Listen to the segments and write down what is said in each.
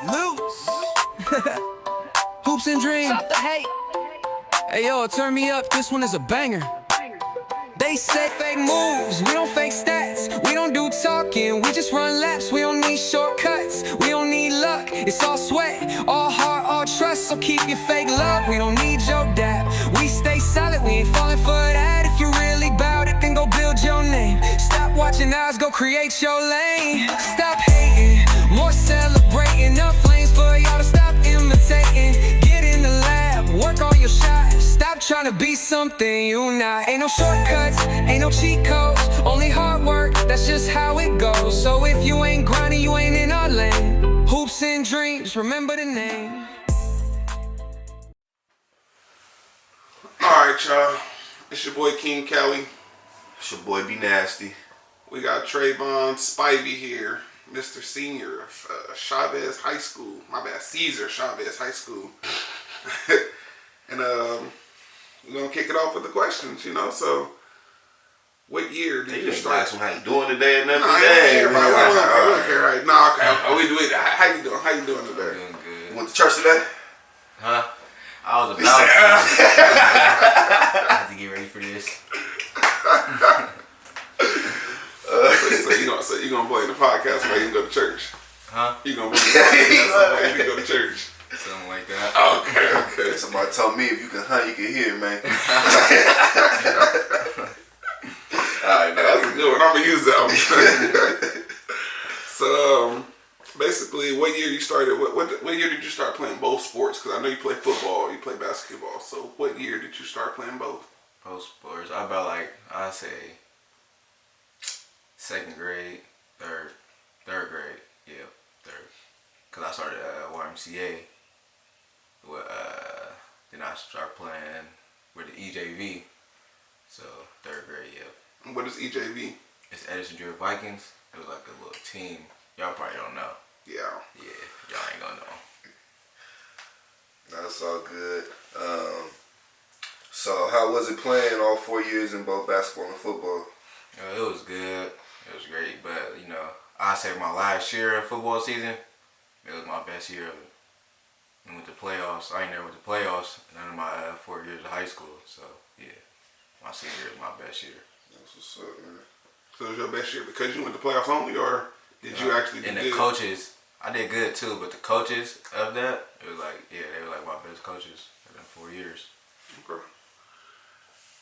Loose. Hoops and dreams. Stop the hate. Hey yo, turn me up, this one is a banger. They say fake moves, we don't fake stats. We don't do talking, we just run laps. We don't need shortcuts, we don't need luck. It's all sweat, all heart, all trust. So keep your fake love, we don't need your dap. We stay solid, we ain't falling for that. If you really bout it, then go build your name. Stop watching ours, go create your lane. Stop hating, more celebrating. Up flames for y'all to stop imitating. Get in the lab, work on your shot. Stop trying to be something you not. Ain't no shortcuts, ain't no cheat codes. Only hard work, that's just how it goes. So if you ain't grinding, you ain't in our lane. Hoops and dreams, remember the name. Alright, y'all. It's your boy King Kelly. It's your boy Be Nasty. We got Treyvon Spivey here, Mr. Senior of Chavez High School. My bad, Caesar Chavez High School. And we're gonna kick it off with the questions, you know. So, what year did you start? Ask him how you doing today and nothing. Nah, everybody. We don't care, right? Nah, okay. We do it. How you doing? How you doing today? Doing good. You went to church today? Huh? I was about to. I had to get ready for this. So you gonna play the podcast while you can go to church? Huh? You gonna play the podcast while you can go to church? Something like that. Okay. Somebody told me if you can hunt, you can hear, man. Alright, that's a good one. I'm gonna use that one. So, basically, what year you started? What year did you start playing both sports? Because I know you play football, you play basketball. So, what year did you start playing both? Both sports. I about I say second grade, third grade. Yeah, third. Cause I started YMCA. Then I started playing with the EJV. So third grade, yeah. And what is EJV? It's Edison Drill Vikings. It was like a little team. Y'all probably don't know. Yeah. Yeah, y'all ain't gonna know. That's all good. So how was it playing all 4 years in both basketball and football? It was good. It was great, but you know, I say my last year of football season, it was my best year of it. And with the playoffs, I ain't never with the playoffs none of my 4 years of high school. So yeah, my senior year is my best year. That's what's up, man. So it was your best year because you went to playoffs only, or did you actually do and the good? coaches, I did good too, but the coaches of that, it was like, yeah, they were like my best coaches in 4 years. Okay.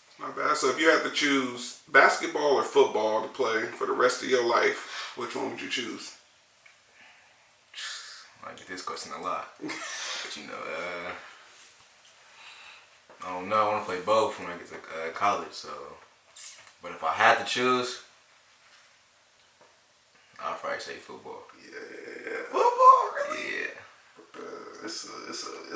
It's not bad. So if you had to choose basketball or football to play for the rest of your life, which one would you choose? I get this question a lot. But you know, I don't know. I want to play both when I get to college. So, but if I had to choose, I'd probably say football. Yeah. Football, really? Yeah. It's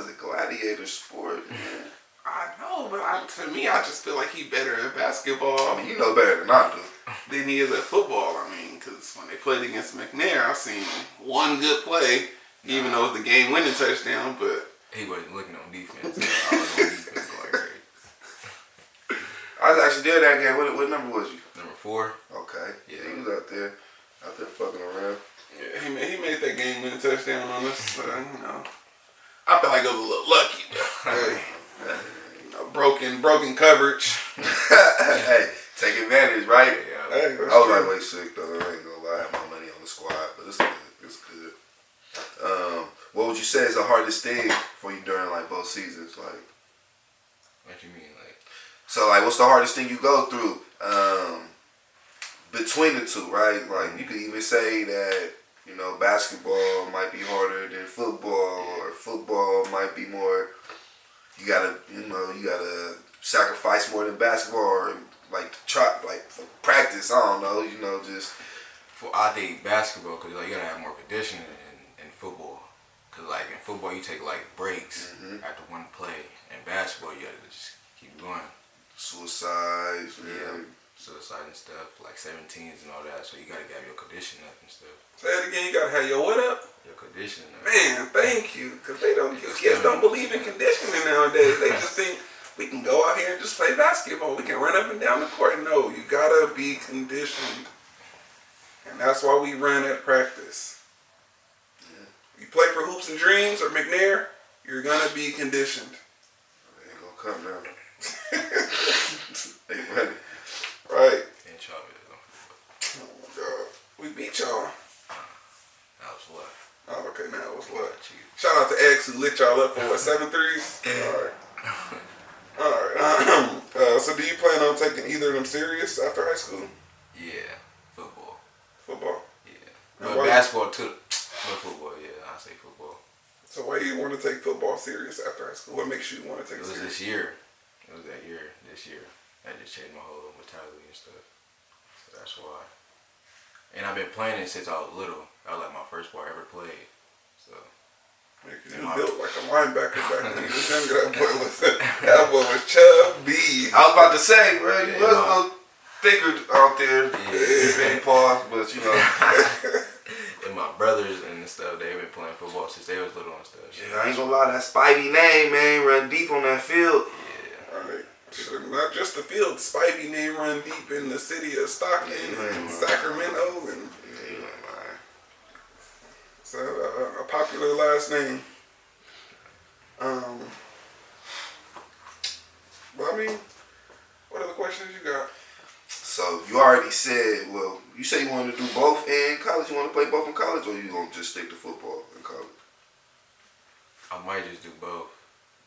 a gladiator sport, man. I know, but to me, I just feel like he's better at basketball. I mean, you know better than I do. Than he is at football. I mean, because when they played against McNair, I seen one good play, even though it was the game-winning touchdown. But he wasn't looking on defense. So I was on defense going crazy. I was actually there that game. What number was you? Number 4. Okay. Yeah. He was out there fucking around. yeah, he made that game-winning touchdown on us. You know, I feel like it was a little lucky. But, hey, you know, broken coverage. Hey, take advantage, right? Yeah. Hey, I was like way sick though. I ain't gonna lie. I had my money on the squad, but it's good. It's good. What would you say is the hardest thing for you during like both seasons? Like, What you mean, like? so like, what's the hardest thing you go through between the two, right? Like, you could even say that, you know, basketball might be harder than football, or football might be more. You gotta sacrifice more than basketball, or like for practice. I don't know, you know, just. I think basketball, because like, you gotta have more conditioning in football. Because like in football, you take like breaks after one play. In basketball, you gotta just keep going. Suicides, Yeah, suicide and stuff, like 17s and all that. So you gotta have your conditioning up and stuff. Say it again. You gotta have your what up? Your conditioning up. Man, thank you. Because kids don't believe in conditioning nowadays. They just think we can go out here and just play basketball. We can run up and down the court. No, you gotta be conditioned. And that's why we run at practice. Yeah. You play for who Hoops and Dreams or McNair, you're gonna be conditioned. They ain't gonna come now. They ready. Right. And Chavez, don't forget. Oh my God. We beat y'all. That was what? Oh, okay, now it was what? Cheated. Shout out to X who lit y'all up for what, 7 threes? Alright. Alright. So do you plan on taking either of them serious after high school? Yeah, football. Football. Yeah. And But why- basketball too. But football, yeah, I say football. So why do you want to take football serious after high school? What makes you want to take It it was serious? this year. It was that year, this year. That just changed my whole mentality and stuff. So that's why. And I've been playing it since I was little. That was like my first sport I ever played. So. You built like a linebacker back when you was younger. That boy was chubby. I was about to say, bro, you Yeah, was a little thicker out there. Yeah. Big paws, but you know. And my brothers and stuff, they've been playing football since they was little and stuff. Yeah, I ain't gonna lie, that Spivey name, man, run deep on that field. Yeah. Alright. So not just the field. Spivey name run deep in the city of Stockton and Sacramento, and Yeah, you ain't lying. it's a popular last name. But I mean, what other questions you got? So you already said, well, you say you wanted to do both in college. You want to play both in college, or you gonna just stick to football in college? I might just do both.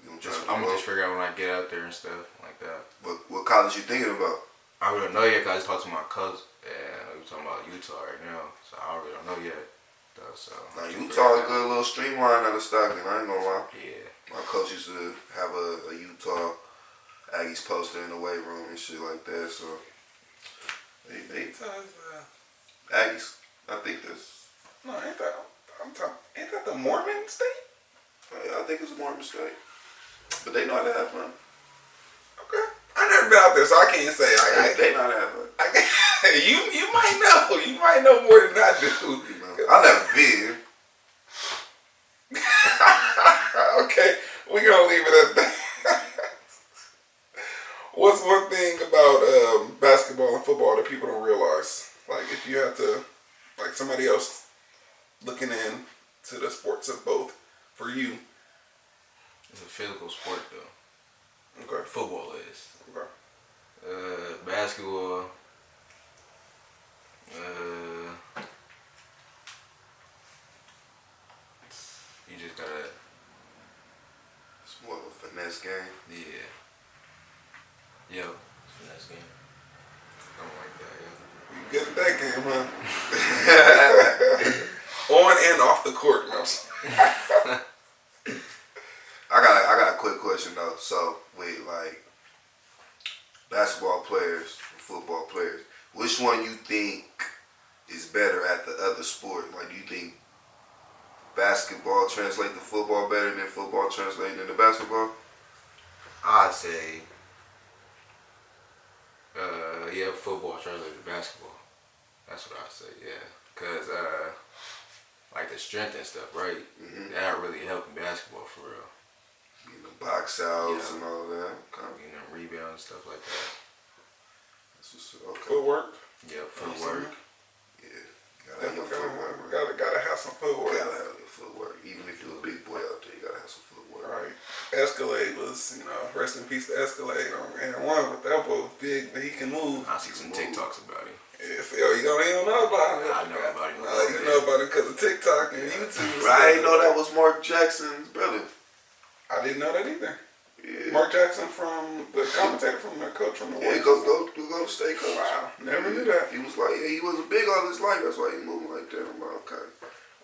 You gonna try to do I'm gonna both? just figure out when I get out there and stuff like that. What college you thinking about? I really don't know yet because I just talked to my cousin and we talking about Utah right now. So I really don't know yet. Though, so Now I'm Utah figuring a good little streamline out of Stockton. I ain't gonna lie. it out. Yeah. My coach used to have a Utah Aggies poster in the weight room and shit like that. So they Aggies. I think that's. No, ain't that? Ain't that the Mormon state? I think it's a Mormon state, but they know how to have fun. Okay. I never been out there, so I can't say. They know how to have fun. You might know. You might know more than I do. I never been. Okay, we're gonna leave it at that. What's one thing about basketball and football that people don't realize? Like, if you have to, like somebody else looking in to the sports of both, for you. It's a physical sport though. Okay. Football is. Okay. Basketball. You just gotta. It's more of a finesse game. Yeah. Yo. Finesse game. Something like that, yeah. You good at that game, huh? On and off the court, you know what I'm saying? I got a quick question though. So with like basketball players, and football players, which one you think is better at the other sport? Like, do you think basketball translate to football better than football translating into basketball? I'd say, yeah, football translated to basketball. That's what I'd say, yeah. Because, like the strength and stuff, right? Mm-hmm. That really helped in basketball for real. Getting the box outs Yeah. and all that. Okay. Getting them rebounds and stuff like that. Okay. Footwork. Yeah, footwork. Yeah. Gotta have your footwork. Gotta have some footwork. Gotta have your footwork. Even if you're a big boy out there, you gotta have some footwork. Right. Escalade was, rest in peace to Escalade. And one, but that boy was big, but he can move. I see some TikToks about him. Yeah, so you don't know about it. I know about him. You know about it because of TikTok and YouTube. I didn't know that was Mark Jackson's brother. I didn't know that either. Yeah. Mark Jackson from the commentator from the coach from the Yeah, Warriors. go to state coach. Wow, never knew that. He was like, yeah, he wasn't big all his life. That's why he moving like that. I'm like, okay.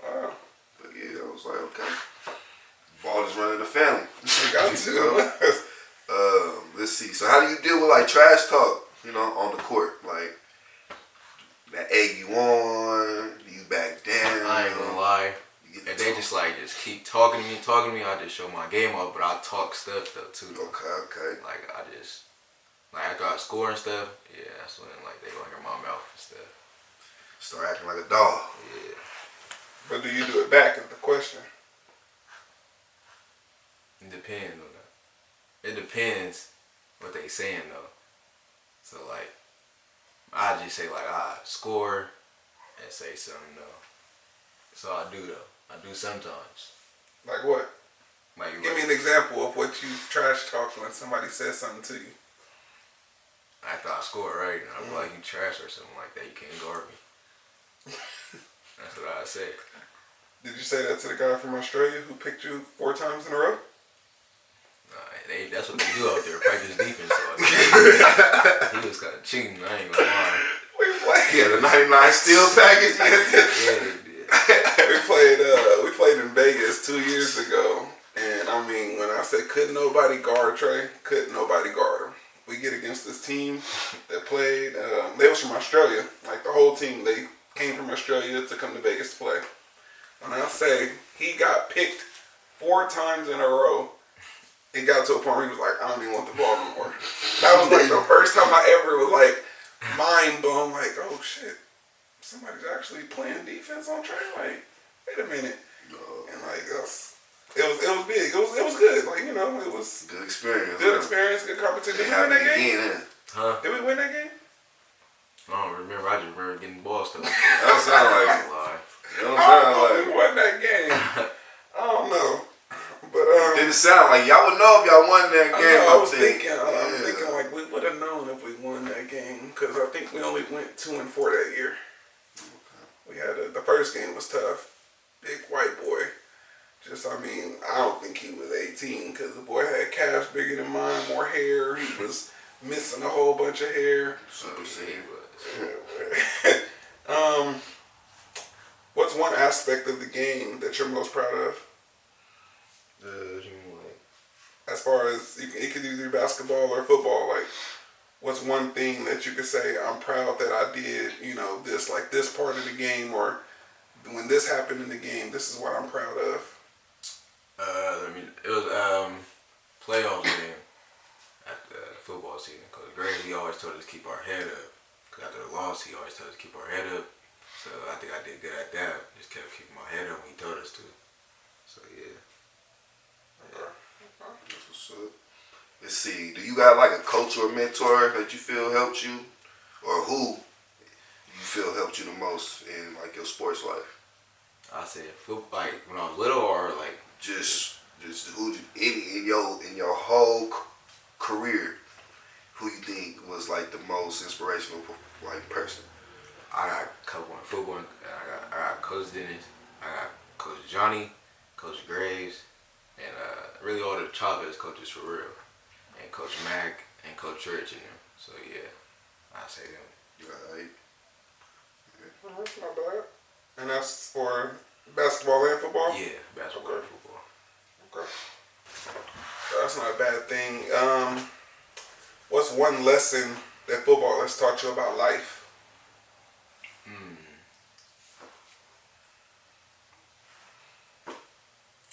Wow. But yeah, I was like, okay. Ball is running the family. You got to. Let's see. So how do you deal with like trash talk, on the court? Like that egg you on, do you back down? I ain't gonna lie. If they just keep talking to me, I just show my game up, but I talk stuff though too. Okay. Like I got score and stuff. Yeah, that's when they gonna hear my mouth and stuff. Start acting like a dog. Yeah. But do you do it back at the question? It depends on that. It depends what they saying though. So I just say I score and say something though. So I do though. I do sometimes. Like what? Like, Give me an example of what you trash talked when somebody says something to you. After I score, right? And I'm like, you trash or something like that. You can't guard me. That's what I say. Did you say that to the guy from Australia who picked you 4 times in a row? Nah, that's what they do out there, practice defense. So he was kind of cheating, I ain't gonna lie. We played. Yeah, the 99 steel package. Yeah, he did. we played in Vegas 2 years ago, and I mean, when I said couldn't nobody guard Trey, couldn't nobody guard him. We get against this team that played. They was from Australia, like the whole team. They came from Australia to come to Vegas to play. When I say he got picked 4 times in a row, it got to a point where he was like, I don't even want the ball no more. That was like the first time I ever was like mind blown, like, oh shit, somebody's actually playing defense on Trey. Like, wait a minute. And like it was big. It was good. Like, you know, it was Good experience. good experience, good competition. Did we win that game? Again, Huh? Did we win that game? I don't remember. I just remember getting ball stuff. That don't sound like it. Lie. It don't I don't know sound if like we it. won that game. I don't know. But Didn't sound like y'all would know if y'all won that game. I was think. thinking, I'm thinking like we would have known if we won that game because I think we only went 2-4 that year. We had the first game was tough. Big white boy. I mean, I don't think he was 18 because the boy had calves bigger than mine, more hair. He was missing a whole bunch of hair. Super He C. was. What's one aspect of the game that you're most proud of? As far as it could either be basketball or football, like what's one thing that you could say I'm proud that I did, you know, this part of the game, or when this happened in the game, this is what I'm proud of. It was playoff game after the football season. Coach Gray, he always told us to keep our head up. Cause after the loss, he always told us to keep our head up. So I think I did good at that. Just kept keeping my head up when he told us to. So yeah. Okay. That's what's up. Let's see. Do you got like a coach or a mentor that you feel helped you, or who you feel helped you the most in like your sports life? I said like when I was little, or like Just who in your whole career, who you think was like the most inspirational like person? I got a couple in football. I got Coach Dennis. I got Coach Johnny, Coach Graves, and really all the Chavez coaches for real, and Coach Mack and Coach Church in them. So yeah, I say them. Right. That's not bad. And that's for basketball and football? Yeah, basketball and football. Okay. So that's not a bad thing. What's one lesson that football has taught you about life?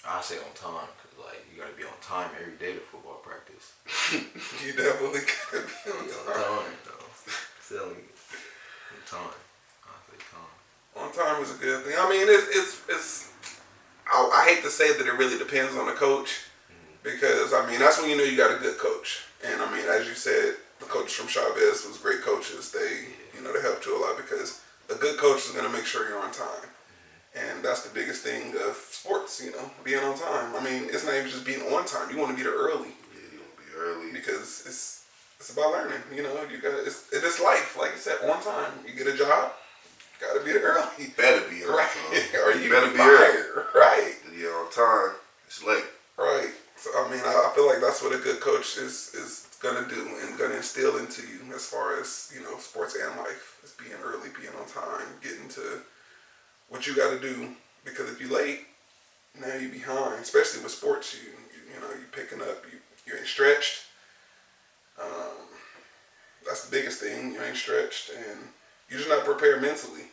I say on time, cause like you gotta be on time every day to football practice. You definitely gotta be on On time. time, though. Telling you, on time. I say time. On time is a good thing. I mean, it's. I hate to say that it really depends on the coach, because I mean that's when you know you got a good coach. And I mean, as you said, the coaches from Chavez was great coaches. They they helped you a lot because a good coach is gonna make sure you're on time. And that's the biggest thing of sports, being on time. I mean, it's not even just being on time. You want to be there early. Yeah, you want to be early Because it's about learning. You got it's life. Like you said, on time. You get a job, got to be there early. You better be early. Right. Or you better be fired. early. Right. You're on time. It's late. Right. So I mean, I feel like that's what a good coach is gonna do and gonna instill into you as far as sports and life. Is being early, being on time, getting to what you got to do, because if you're late, now you're behind. Especially with sports, you picking up, you ain't stretched. That's the biggest thing. You ain't stretched, and you're just not prepared mentally.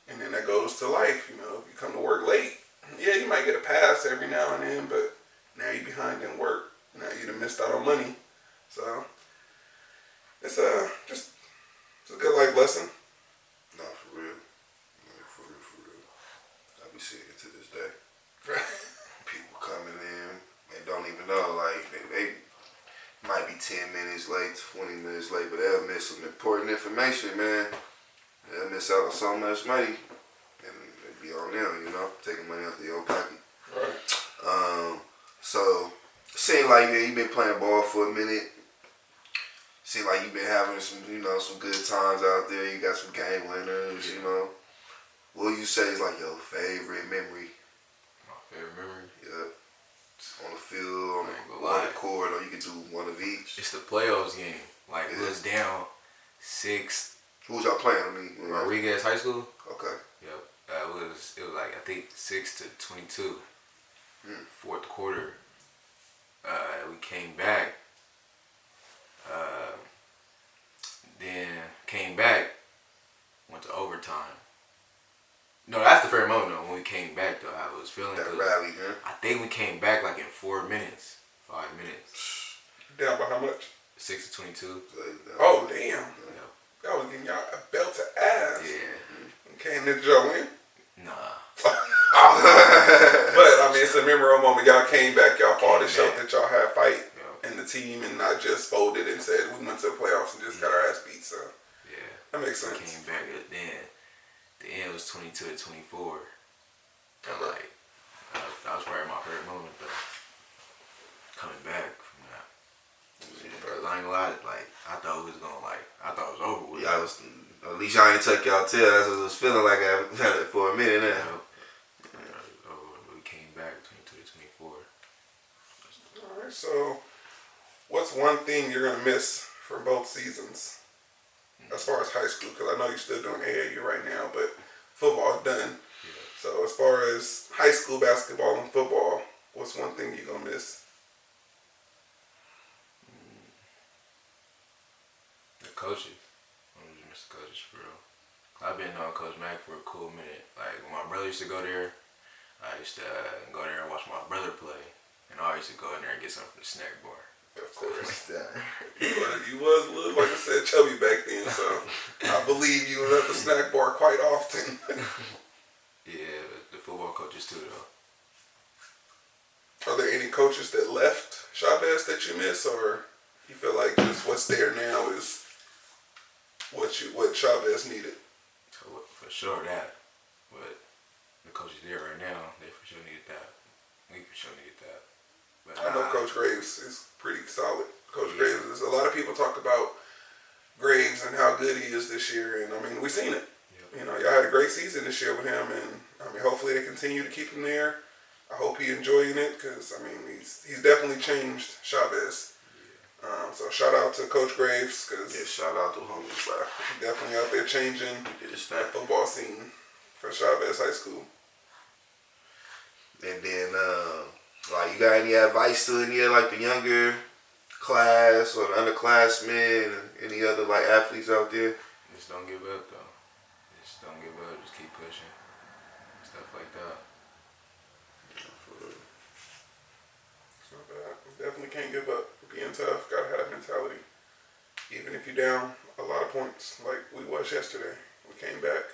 And then that goes to life. If you come to work late, yeah, you might get a pass every now and then, but now you're behind in work. Now you done missed out on money. So it's a good life lesson. No, for real. For real. I be seeing it to this day. People coming in, they don't even know, like, they might be 10 minutes late, 20 minutes late, but they'll miss some important information, man. They'll miss out on so much money, and it be on them, taking money out of your own pocket. Right. So, seem like you've been playing ball for a minute. Seem like you've been having some, some good times out there. You got some game winners, What would you say is like your favorite memory? My favorite memory? Yeah. On the field, on the court, or you could do one of each. It's the playoffs game. Like, it was down 6. Who was y'all playing? Rodriguez High School? Okay. Yep. It was like, I think 6-22. Fourth quarter. We came back. Then came back, went to overtime. No, that's the fair moment though. When we came back though, how I was feeling. That rally, huh? I think we came back like in 4 minutes, 5 minutes. Down by how much? 6-22. Oh damn! Yeah. Y'all was getting y'all a belt to ass. Yeah. Came to Joe win. Nah. But I mean, it's a memorable moment. Y'all came back. Y'all fought and showed that y'all had fight in the team and not just folded and said we went to the playoffs and just got our ass beat. So yeah, that makes sense. We came back then. The end was 22-24. And like that was probably my favorite moment though. Coming back from that. Cause I ain't gonna lie, like I thought it was over with. Yeah, at least y'all ain't tuck y'all tail. That's what it was feeling like for a minute now. We came back 22-24. Alright, so what's one thing you're gonna miss from both seasons? As far as high school, because I know you're still doing AAU right now, but football's done. Yeah. So as far as high school basketball and football, what's one thing you're gonna miss? The coaches. I'm just miss the coaches for real. I've been on Coach Mack for a cool minute. Like when my brother used to go there, I used to go there and watch my brother play, and I used to go in there and get something from the snack bar. Of course. You was a little, like I said, chubby back then, so I believe you was at the snack bar quite often. Yeah, the football coaches too though. Are there any coaches that left Chavez that you miss, or you feel like just what's there now is what Chavez needed? So for sure that, but the coaches there right now, they for sure needed that. We for sure needed that. But I know Coach Graves is pretty solid. Coach Graves is, a lot of people talk about Graves and how good he is this year, and I mean, we've seen it. Yep. You know, y'all had a great season this year with him, and I mean, hopefully they continue to keep him there. I hope he's enjoying it, because I mean, he's definitely changed Chavez. Yeah. So shout out to Coach Graves, because Shout out to homies, bro. he's definitely out there changing that football scene for Chavez High School. And then, like, you got any advice to any of like the younger class or the underclassmen and any other like athletes out there? Just don't give up though. Just don't give up. Just keep pushing. Stuff like that. It's not bad. Definitely can't give up. Being tough, gotta have that mentality. Even if you're down a lot of points, like we was yesterday, we came back.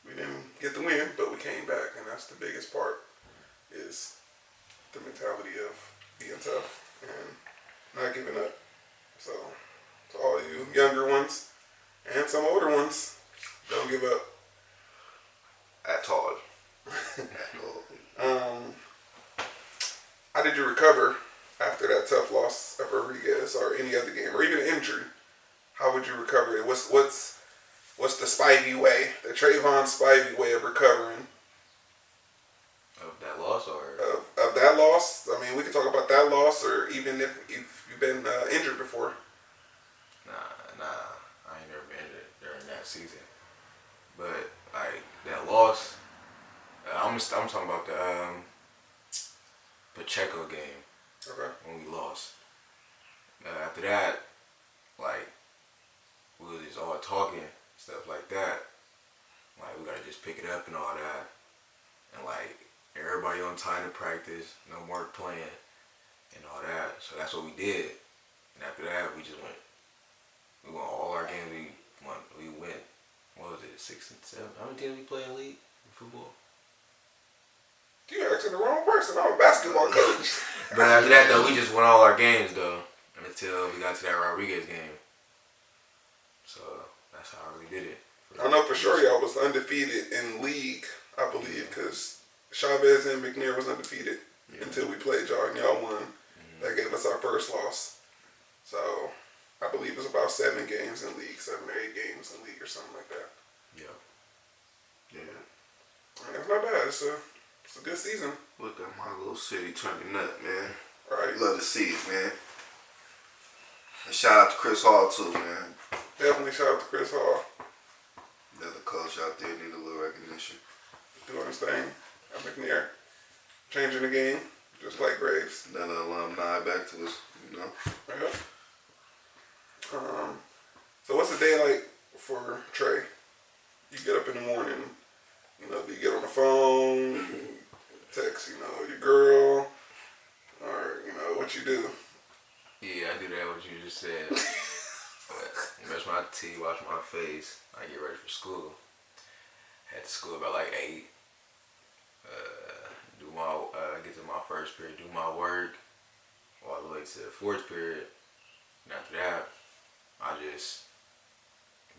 We didn't get the win, but we came back, and that's the biggest part. Is the mentality of being tough and not giving up. So, to all you younger ones and some older ones, don't give up. At all. How did you recover after that tough loss of Rodriguez or any other game or even an injury? How would you recover it? What's the Spivey way, the Treyvon Spivey way of recovering? Of that loss or? Of that loss? I mean, we can talk about that loss, or even if you've been injured before. Nah. I ain't never been injured during that season. But like that loss, I'm talking about the Pacheco game. Okay. When we lost. After that, like we was just all talking, stuff like that. Like we gotta just pick it up and all that, and like. Everybody on time to practice, no more playing, and all that. So that's what we did. And after that, we won all our games. We went, what was it, 6 and 7? How many teams we play in league in football? You asking the wrong person. I'm a basketball coach. But after that, though, we just won all our games, though, until we got to that Rodriguez game. So that's how we did it. I know for sure y'all was undefeated in league, I believe, because Chavez and McNair was undefeated. until we played y'all and y'all won. That gave us our first loss. So I believe it's about 7 games in league, 7 or 8 games in league or something like that. Yeah. And it's not bad. It's a good season. Look at my little city turning up, man. Right. Love to see it, man. And shout out to Chris Hall too, man. Definitely shout out to Chris Hall. Another coach out there need a little recognition. Doing his thing at McNair. Changing the game, just like Graves. Another alumni back to us, you know. Yeah. So what's the day like for Trey? You get up in the morning, you know, do you get on the phone, text, you know, your girl, or, you know, what you do? Yeah, I do that, what you just said. Brush my teeth, wash my face, I get ready for school. Head to school about like 8. Get to my first period, do my work, all the way to the 4th period. And after that,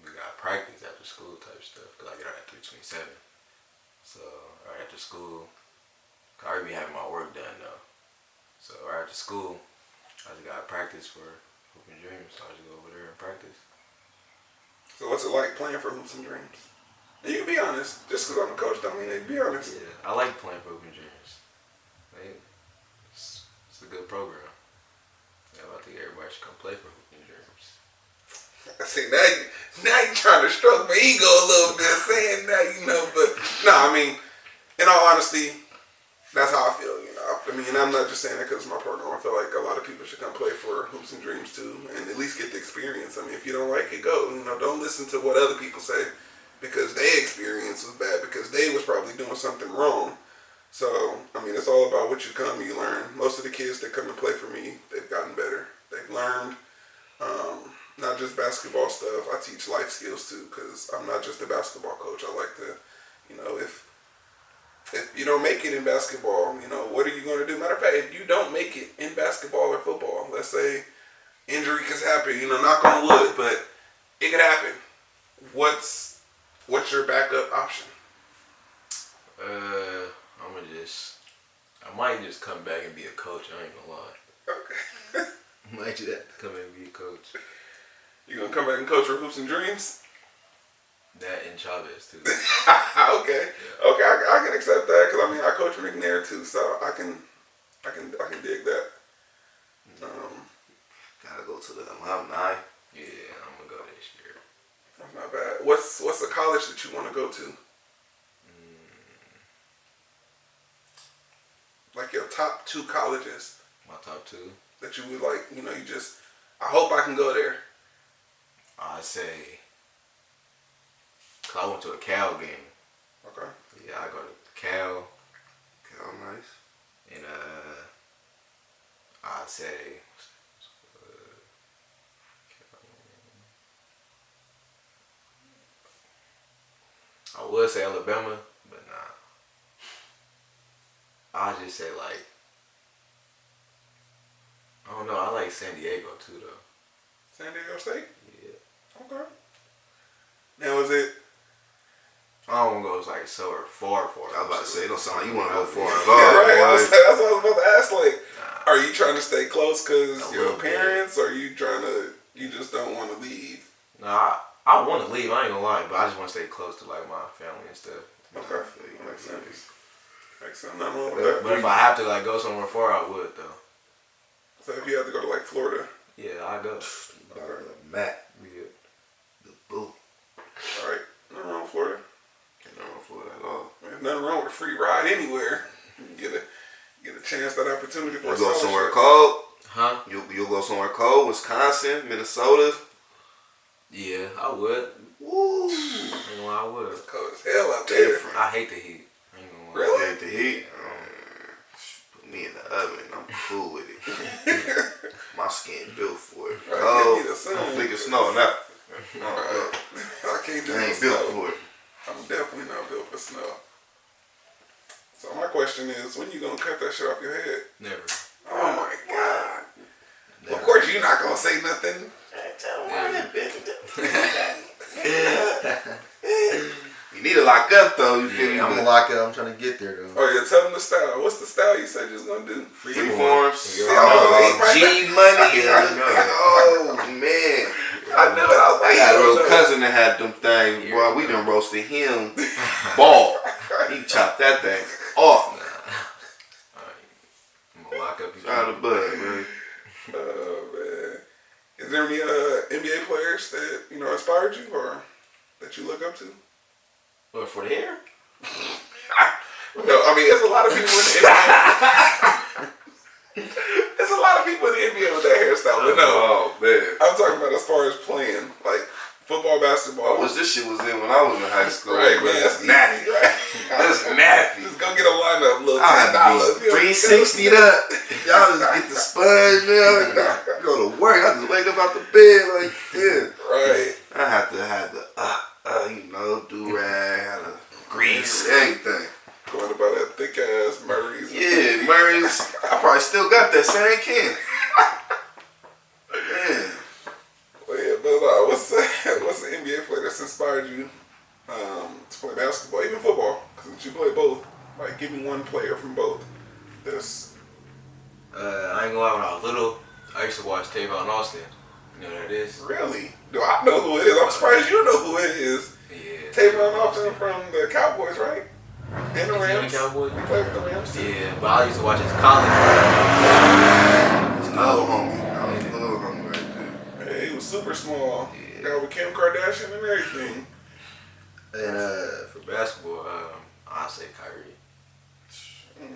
we got practice after school type stuff, because I get out at 3:27. So, right after school, I already be having my work done though. So, right after school, I just got practice for Hoop and Dreams, so I just go over there and practice. So what's it like playing for Hoops and Dreams? And you can be honest. Just because I'm a coach don't mean they be honest. Yeah, I like playing for Hoop and Dreams. It's a good program. Yeah, I think everybody should come play for Hoop and Dreams. See, now you trying to stroke my ego a little bit saying that, you know, but no, I mean, in all honesty, that's how I feel, you know. I mean, I'm not just saying that because it's my program. I feel like a lot of people should come play for Hoops and Dreams too, and at least get the experience. I mean, if you don't like it, go. You know, don't listen to what other people say because their experience was bad because they was probably doing something wrong. So, I mean, it's all about what you come and you learn. Most of the kids that come and play for me, they've gotten better. They've learned. Not just basketball stuff. I teach life skills too, because I'm not just a basketball coach. I like to, you know, if you don't make it in basketball, you know, what are you going to do? Matter of fact, if you don't make it in basketball or football, let's say injury can happen, you know, knock on wood, but it could happen. What's your backup option? I might just come back and be a coach. I ain't gonna lie. Okay. Might just have to come in and be a coach. You gonna come back and coach for Hoops and Dreams? That and Chavez too. Okay. Yeah. Okay, I can accept that because I mean I coach McNair too, so I can dig that. Gotta go to the alumni. Yeah, I'm gonna go this year. That's not bad. What's a college that you want to go to? Like your top 2 colleges My top 2? that you would like, you know, I hope I can go there. I'd say, cause I went to a Cal game. Okay. Yeah, I go to Cal. Cal, nice. And I'd say, I would say Alabama, but nah. I'll just say like, I don't know, I like San Diego too though. San Diego State? Yeah. Okay. Now is it? I don't go like so far. I was about to say, it don't sound like you want to go far at Yeah, all. right. boy. That's what I was about to ask. Like, Nah. are you trying to stay close because A your little bit. parents, or are you you just don't want to leave? Nah, I want to leave, I ain't gonna lie, but I just want to stay close to like my family and stuff. Okay. Makes sense. Makes sense. Nothing wrong with Yeah. that. But if I have to like go somewhere far, I would though. So if you have to go to like Florida, Yeah, I go. Matt, Yeah. the boo. all right, nothing wrong with Florida. Ain't no wrong for it at all. There's nothing wrong with a free ride anywhere. You get a chance, that opportunity for You a go somewhere scholarship. cold. Huh? You'll go somewhere cold. Wisconsin, Minnesota. Yeah, I would. Woo. Ain't gonna lie, I would. It's cold as hell out there. Different. I hate the heat. Ain't gonna lie. Really? Hate the heat. Put me in the oven. I'm cool with it. My skin built for it. Right, Cold. give me the sun. I'm thinking snow now. Right. I can't do I no ain't built snow. for it. I'm definitely not built for snow. So my question is, when you gonna cut that shit off your head? Never. Oh my god. Never. Of course you're not gonna say nothing. You need to lock up though. You feel me? I'm gonna lock it. I'm trying to get there though. Oh yeah, tell them the style. What's the style you said you was gonna do? Freeforms. Oh, G Money. Oh man. I knew it. I was I like, got a little know. cousin that had them things. Boy, we done roasted him. Ball. He chopped that thing off. I'm gonna lock up his Out of bud, man. Oh man. Is there any NBA players that inspired you or that you look up to? What, for the hair? No, I mean there's a lot of people in the NBA. There's a lot of people in the NBA with that hairstyle, but no. Oh man. I'm talking about as far as playing, like football, basketball. I wish this shit was in when I was in high school. Right, man. That's That's nasty. easy, right? That's nasty. Just go get a lineup, little I had $10. to be 360 up. Y'all just get the sponge, man. Go to work. I just wake up out the bed like this. Right. I had to have the do rag, had to grease, everything. Going about that thick ass Murray's. Yeah, Murray's. I probably still got that same can. Man. Well, yeah, but what's the NBA player that's inspired you to play basketball, even football? Because you play both. Like, give me one player from both. That's I ain't gonna lie, when I was little, I used to watch Treyvon Austin. You know what that is? really. Do I know who it is? I'm surprised you know who it is. Yeah. Treyvon Austin from the Cowboys, right? And the Is he on the Rams. Cowboys? He played with the Rams too. Yeah, but I used to watch his college. Little homie. I was a little homie right there. Man, he was super small. Yeah. Got with Kim Kardashian and everything. And for basketball, I say Kyrie.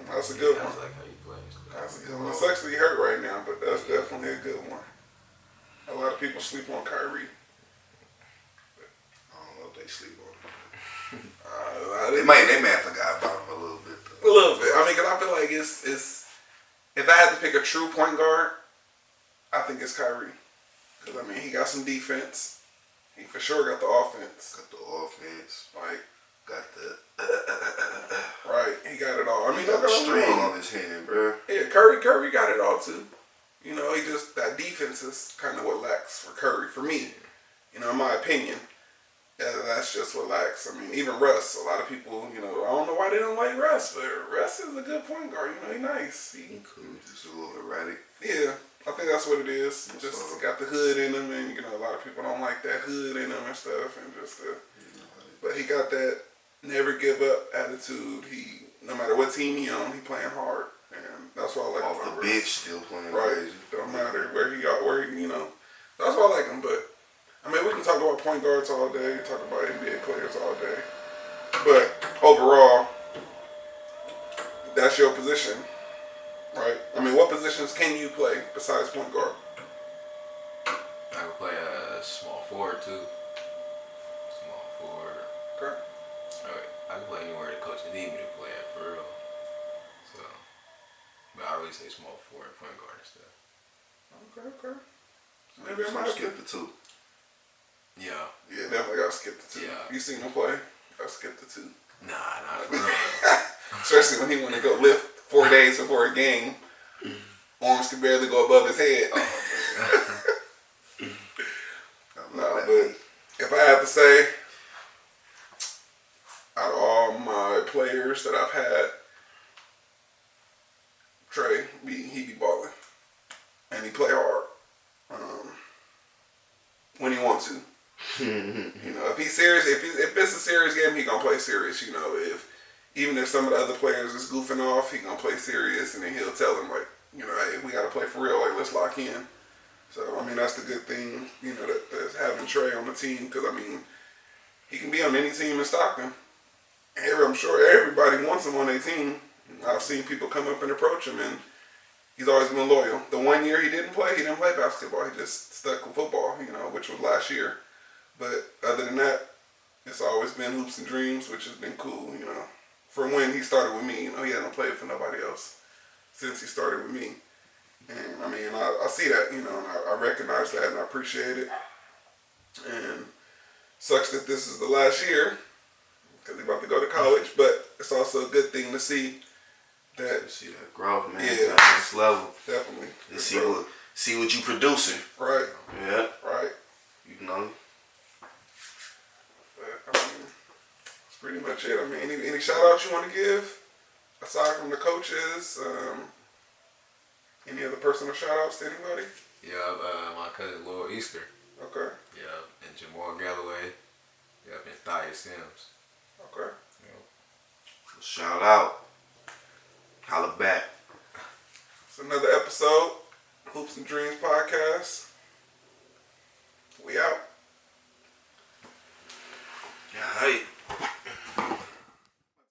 That's a good I one. just like how he plays. That's a good one. It's actually hurt right now, but that's definitely a good one. A lot of people sleep on Kyrie. I don't know if they sleep on him. They They may have forgot about him a little bit. a little bit. I mean, because I feel like it's if I had to pick a true point guard, I think it's Kyrie. Because I mean, he got some defense. He for sure got the offense. Got the offense. Like, Got the right, he got it all. I mean, got don't the get me string wrong. on his hand, bro. Yeah, Curry got it all too. You know, he just that defense is kind of what lacks for Curry, for me. You know, in my opinion, that's just what lacks. I mean, even Russ. A lot of people, I don't know why they don't like Russ, but Russ is a good point guard. He's nice. He cool, just a little erratic. Yeah, I think that's what it is. Just got the hood in him, and a lot of people don't like that hood in him and stuff, and just. But he got that never give up attitude. He, no matter what team he on, he playing hard, and that's why I like him. Off the bench, still playing Right. crazy. Don't matter where he got, That's why I like him. But I mean, we can talk about point guards all day, talk about NBA players all day. But overall, that's your position, right? I mean, what positions can you play besides point guard? I can play a small forward too. Small forward. Okay. I can play anywhere the coach need me to play at, for real. So, but I really say small forward, point guard and stuff. Okay. Maybe I So might skip the two. Yeah. Yeah, definitely gotta skip the two. Yeah. You seen him play? Gotta skip the two. Nah, not for real. Especially when he want to go lift 4 days before a game. Arms can barely go above his head. No, but if I have to say, out of all my players that I've had, Trey, he be balling. And he play hard. When he wants to. If he's serious, if it's a serious game, he gonna play serious. Even if some of the other players is goofing off, he gonna play serious, and then he'll tell them hey, we gotta play for real. Like, let's lock in. So I mean, that's the good thing, that's having Trey on the team, because I mean, he can be on any team in Stockton. I'm sure everybody wants him on their team. I've seen people come up and approach him, and he's always been loyal. The 1 year he didn't play basketball. He just stuck with football, which was last year. But other than that, it's always been hoops and dreams, which has been cool, From when he started with me, he hasn't played for nobody else since he started with me. And I mean, I see that, and I recognize that, and I appreciate it. And sucks that this is the last year, because he's about to go to college, but it's also a good thing to see that. See that growth, man. Yeah. To the next level. Definitely. And see what you producing. Right. Yeah. Right. But I mean, that's pretty much it. I mean, any shout outs you want to give? aside from the coaches, any other personal shout outs to anybody? Yeah, my cousin Lord Easter. Okay. Yeah, and Jamal Galloway. Yeah, and Thia Sims. Okay. Yeah. Shout out. Holla back. It's another episode, Hoops and Dreams podcast.